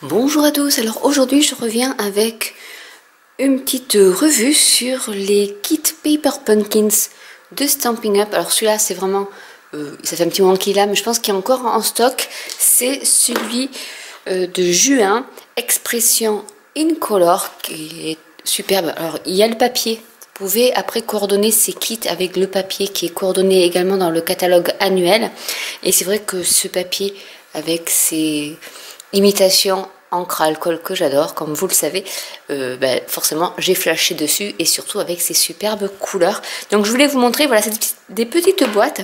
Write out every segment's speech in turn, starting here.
Bonjour à tous, alors aujourd'hui je reviens avec une petite revue sur les kits Paper Pumpkins de Stampin' Up. Alors celui-là c'est vraiment, ça fait un petit moment qu'il est là, mais je pense qu'il est encore en stock. C'est celui de juin, Expression in Color, qui est superbe. Alors il y a le papier, vous pouvez après coordonner ces kits avec le papier qui est coordonné également dans le catalogue annuel. Et c'est vrai que ce papier avec ses imitation encre à alcool que j'adore, comme vous le savez, forcément j'ai flashé dessus et surtout avec ces superbes couleurs. Donc je voulais vous montrer, voilà, c'est des petites boîtes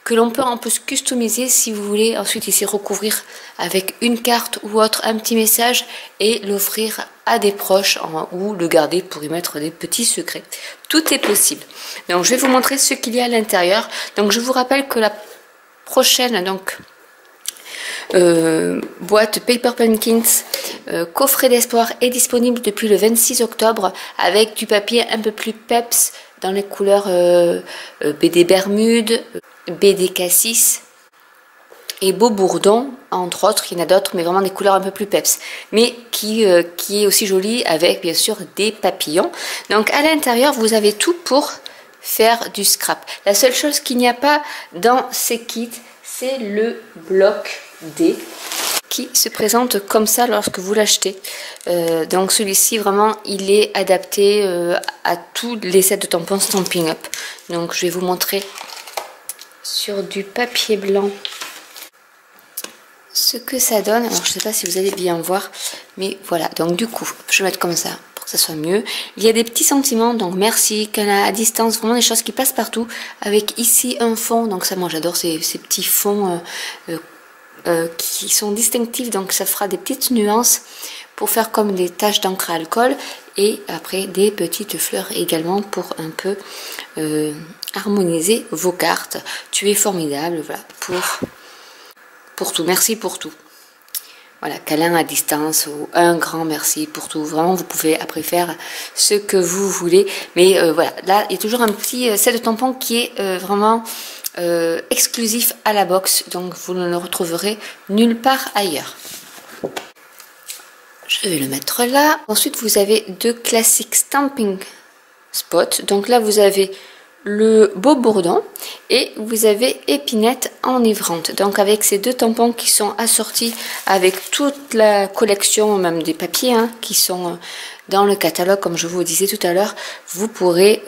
que l'on peut un peu customiser si vous voulez ensuite ici recouvrir avec une carte ou autre un petit message et l'offrir à des proches ou le garder pour y mettre des petits secrets. Tout est possible. Donc je vais vous montrer ce qu'il y a à l'intérieur. Donc je vous rappelle que la prochaine, donc boîte Paper Pumpkins coffret d'espoir est disponible depuis le 26 octobre avec du papier un peu plus peps dans les couleurs BD Bermude, BD Cassis et Beau Bourdon, entre autres. Il y en a d'autres, mais vraiment des couleurs un peu plus peps, mais qui est aussi jolie avec bien sûr des papillons. Donc à l'intérieur vous avez tout pour faire du scrap. La seule chose qu'il n'y a pas dans ces kits, c'est le bloc D qui se présente comme ça lorsque vous l'achetez. Donc celui-ci vraiment il est adapté à tous les sets de tampons Stampin' Up. Donc je vais vous montrer sur du papier blanc ce que ça donne. Alors je sais pas si vous allez bien voir, mais voilà. Donc du coup je vais mettre comme ça pour que ça soit mieux. Il y a des petits sentiments, donc merci, canne à distance, vraiment des choses qui passent partout, avec ici un fond. Donc ça moi j'adore ces petits fonds qui sont distinctifs, donc ça fera des petites nuances pour faire comme des taches d'encre à alcool, et après des petites fleurs également pour un peu harmoniser vos cartes. Tu es formidable, voilà, pour tout, merci pour tout. Voilà, câlin à distance ou un grand merci pour tout. Vraiment, vous pouvez après faire ce que vous voulez. Mais voilà, là, il y a toujours un petit set de tampons qui est vraiment exclusif à la box. Donc, vous ne le retrouverez nulle part ailleurs. Je vais le mettre là. Ensuite, vous avez deux classiques Stampin' Spot. Donc là, vous avez le Beau Bourdon et vous avez Épinette enivrante. Donc avec ces deux tampons qui sont assortis avec toute la collection, même des papiers qui sont dans le catalogue, comme je vous disais tout à l'heure, vous pourrez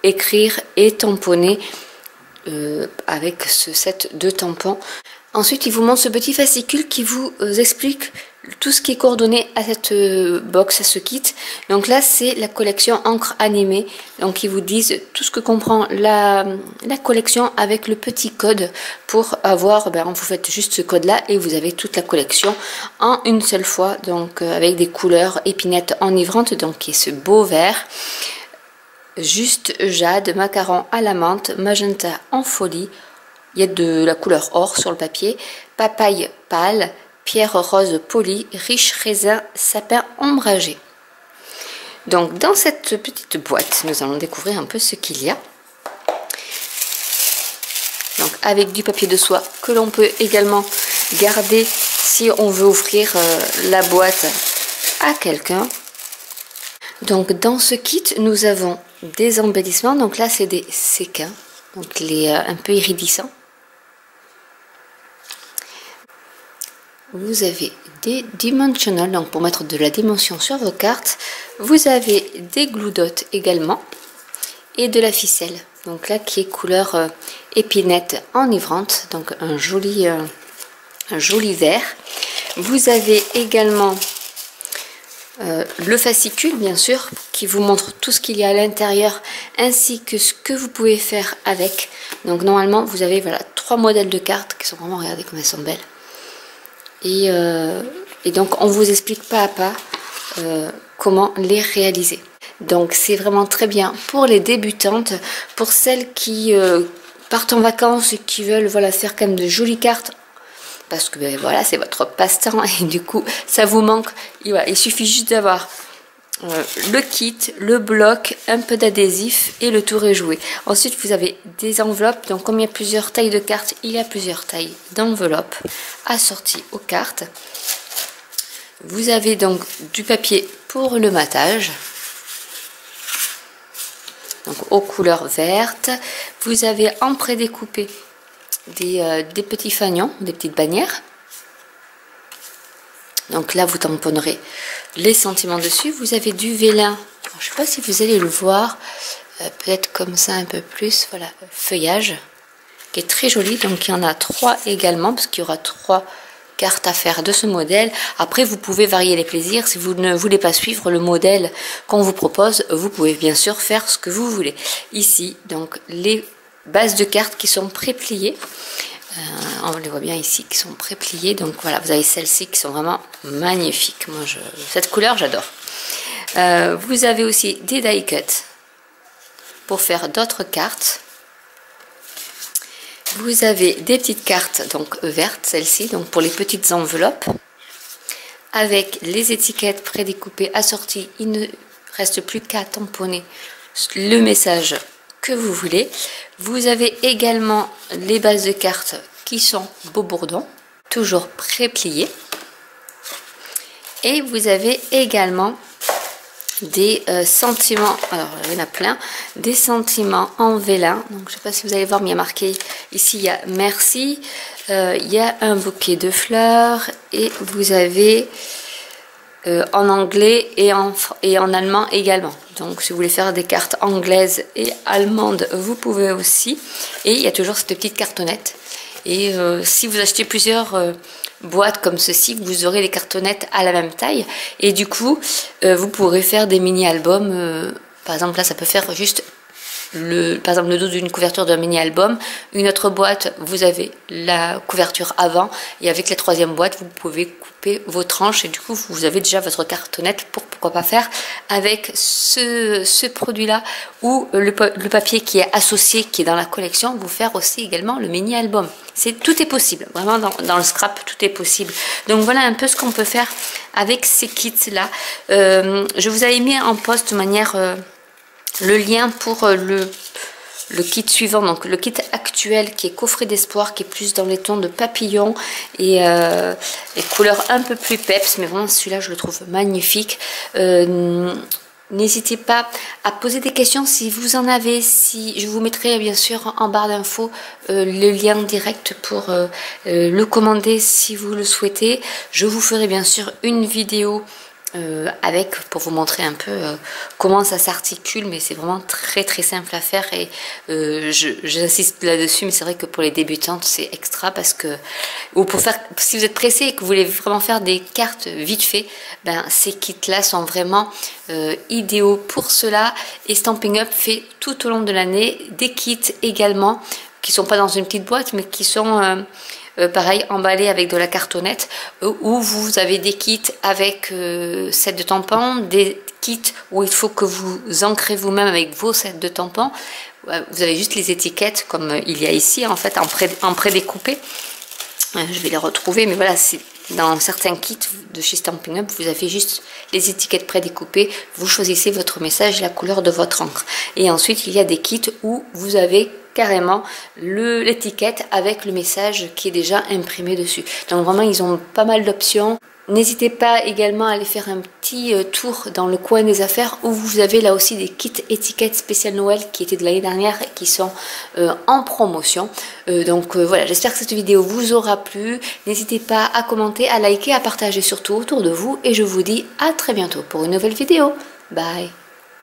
écrire et tamponner avec ce set de tampons. Ensuite, il vous montre ce petit fascicule qui vous explique tout ce qui est coordonné à cette box, à ce kit. Donc là, c'est la collection encre animée. Donc ils vous disent tout ce que comprend la collection avec le petit code pour avoir, vous faites juste ce code-là et vous avez toute la collection en une seule fois. Donc avec des couleurs épinettes enivrantes, donc qui est ce beau vert. Juste jade, macaron à la menthe, magenta en folie. Il y a de la couleur or sur le papier, papaye pâle, pierre rose polie, riche raisin, sapin ombragé. Donc dans cette petite boîte, nous allons découvrir un peu ce qu'il y a. Donc avec du papier de soie que l'on peut également garder si on veut offrir la boîte à quelqu'un. Donc dans ce kit, nous avons des embellissements. Donc là, c'est des séquins, donc les un peu iridescents. Vous avez des dimensional, donc pour mettre de la dimension sur vos cartes. Vous avez des glue dots également et de la ficelle. Donc là qui est couleur épinette enivrante, donc un joli vert. Vous avez également le fascicule bien sûr qui vous montre tout ce qu'il y a à l'intérieur ainsi que ce que vous pouvez faire avec. Donc normalement vous avez voilà 3 modèles de cartes qui sont vraiment, regardez comme elles sont belles. Et donc on vous explique pas à pas comment les réaliser. Donc c'est vraiment très bien pour les débutantes, pour celles qui partent en vacances et qui veulent faire quand même de jolies cartes, parce que voilà, c'est votre passe-temps et du coup ça vous manque. Et voilà, il suffit juste d'avoir le kit, le bloc, un peu d'adhésif et le tour est joué. Ensuite vous avez des enveloppes, donc comme il y a plusieurs tailles de cartes, il y a plusieurs tailles d'enveloppes assorties aux cartes. Vous avez donc du papier pour le matage, donc aux couleurs vertes. Vous avez en prédécoupé des petits fanions, des petites bannières. Donc là, vous tamponnerez les sentiments dessus. Vous avez du vélin. Alors, je ne sais pas si vous allez le voir. Peut-être comme ça un peu plus. Voilà, feuillage qui est très joli. Donc il y en a 3 également parce qu'il y aura 3 cartes à faire de ce modèle. Après, vous pouvez varier les plaisirs. Si vous ne voulez pas suivre le modèle qu'on vous propose, vous pouvez bien sûr faire ce que vous voulez. Ici, donc les bases de cartes qui sont pré-pliées. On les voit bien ici qui sont pré-pliées. Donc voilà, vous avez celles-ci qui sont vraiment magnifiques. Moi, cette couleur, j'adore. Vous avez aussi des die cuts pour faire d'autres cartes. Vous avez des petites cartes donc vertes, celles-ci, donc pour les petites enveloppes, avec les étiquettes prédécoupées assorties. Il ne reste plus qu'à tamponner le message que vous voulez. Vous avez également les bases de cartes qui sont beau bourdon, toujours pré-pliées. Et vous avez également des sentiments, alors il y en a plein, des sentiments en vélin. Donc je ne sais pas si vous allez voir, mais il y a marqué ici, il y a merci, il y a un bouquet de fleurs, et vous avez en anglais et en allemand également. Donc si vous voulez faire des cartes anglaises et allemandes, vous pouvez aussi. Et il y a toujours cette petite cartonnette. Et si vous achetez plusieurs boîtes comme ceci, vous aurez les cartonnettes à la même taille. Et du coup, vous pourrez faire des mini-albums. Par exemple, là, ça peut faire juste par exemple le dos d'une couverture d'un mini-album. Une autre boîte, vous avez la couverture avant. Et avec la troisième boîte, vous pouvez couper vos tranches. Et du coup, vous avez déjà votre cartonnette pour pourquoi pas faire avec ce produit-là. Ou le papier qui est associé, qui est dans la collection, vous faire aussi également le mini-album. Tout est possible. Vraiment, dans le scrap, tout est possible. Donc voilà un peu ce qu'on peut faire avec ces kits-là. Je vous avais mis en post de manière... le lien pour le kit suivant, donc le kit actuel qui est coffret d'espoir, qui est plus dans les tons de papillon et couleurs un peu plus peps, mais vraiment celui-là je le trouve magnifique. N'hésitez pas à poser des questions si vous en avez. Je vous mettrai bien sûr en barre d'infos le lien direct pour le commander si vous le souhaitez. Je vous ferai bien sûr une vidéo pour vous montrer un peu comment ça s'articule, mais c'est vraiment très très simple à faire et j'insiste là-dessus, mais c'est vrai que pour les débutantes c'est extra parce que, ou pour faire, si vous êtes pressé et que vous voulez vraiment faire des cartes vite fait, ben ces kits là sont vraiment idéaux pour cela. Et Stampin' Up fait tout au long de l'année des kits également qui sont pas dans une petite boîte mais qui sont pareil, emballé avec de la cartonnette, où vous avez des kits avec sets de tampons, des kits où il faut que vous ancrez vous-même avec vos sets de tampons. Vous avez juste les étiquettes comme il y a ici en fait en prédécoupé. Je vais les retrouver, mais voilà, dans certains kits de chez Stampin' Up, vous avez juste les étiquettes prédécoupées. Vous choisissez votre message et la couleur de votre encre. Et ensuite, il y a des kits où vous avez carrément l'étiquette avec le message qui est déjà imprimé dessus. Donc vraiment, ils ont pas mal d'options. N'hésitez pas également à aller faire un petit tour dans le coin des affaires où vous avez là aussi des kits étiquettes spéciales Noël qui étaient de l'année dernière et qui sont en promotion. Donc voilà, j'espère que cette vidéo vous aura plu. N'hésitez pas à commenter, à liker, à partager surtout autour de vous. Et je vous dis à très bientôt pour une nouvelle vidéo. Bye!